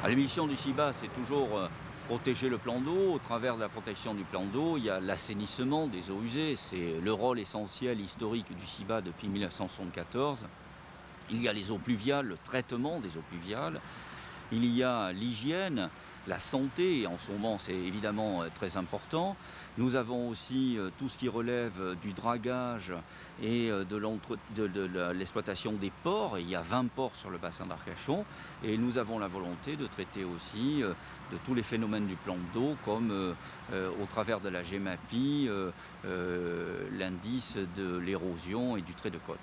La mission du CIBA, c'est toujours protéger le plan d'eau. Au travers de la protection du plan d'eau, il y a l'assainissement des eaux usées. C'est le rôle essentiel historique du CIBA depuis 1974. Il y a les eaux pluviales, le traitement des eaux pluviales. Il y a l'hygiène, la santé, et en ce moment c'est évidemment très important. Nous avons aussi tout ce qui relève du dragage et de l'exploitation des ports. Il y a 20 ports sur le bassin d'Arcachon et nous avons la volonté de traiter aussi de tous les phénomènes du plan d'eau comme au travers de la GEMAPI, l'indice de l'érosion et du trait de côte.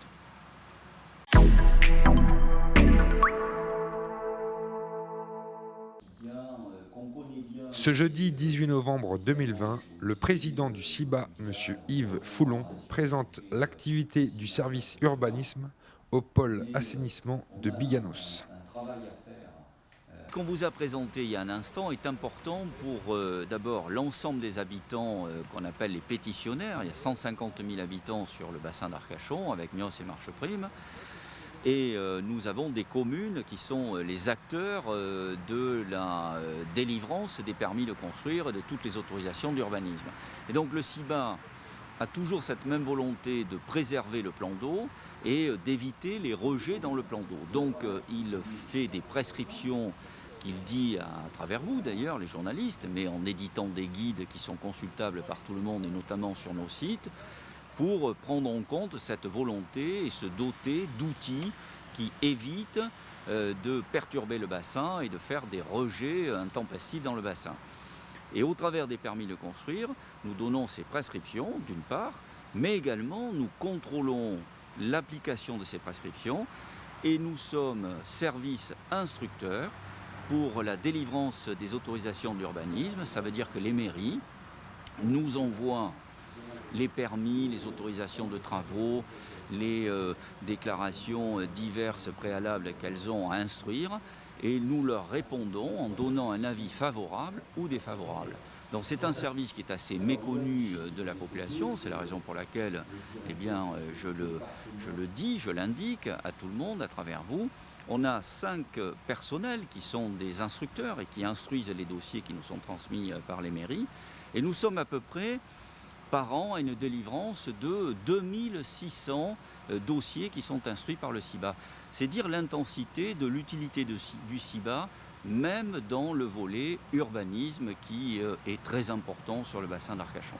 Ce jeudi 18 novembre 2020, le président du CIBA, M. Yves Foulon, présente l'activité du service urbanisme au pôle assainissement de Biganos. Qu'on vous a présenté il y a un instant est important pour d'abord l'ensemble des habitants qu'on appelle les pétitionnaires. Il y a 150 000 habitants sur le bassin d'Arcachon avec Mios et Marcheprime. Et nous avons des communes qui sont les acteurs de la délivrance des permis de construire et de toutes les autorisations d'urbanisme. Et donc le CIBA a toujours cette même volonté de préserver le plan d'eau et d'éviter les rejets dans le plan d'eau. Donc il fait des prescriptions qu'il dit à travers vous d'ailleurs, les journalistes, mais en éditant des guides qui sont consultables par tout le monde et notamment sur nos sites, pour prendre en compte cette volonté et se doter d'outils qui évitent de perturber le bassin et de faire des rejets intempestifs dans le bassin. Et au travers des permis de construire, nous donnons ces prescriptions d'une part, mais également nous contrôlons l'application de ces prescriptions et nous sommes service instructeur pour la délivrance des autorisations d'urbanisme. Ça veut dire que les mairies nous envoient les permis, les autorisations de travaux, les déclarations diverses préalables qu'elles ont à instruire et nous leur répondons en donnant un avis favorable ou défavorable. Donc c'est un service qui est assez méconnu de la population, c'est la raison pour laquelle je le dis, je l'indique à tout le monde à travers vous. On a 5 personnels qui sont des instructeurs et qui instruisent les dossiers qui nous sont transmis par les mairies et nous sommes à peu près par an à une délivrance de 2600 dossiers qui sont instruits par le CIBA. C'est dire l'intensité de l'utilité du CIBA, même dans le volet urbanisme qui est très important sur le bassin d'Arcachon.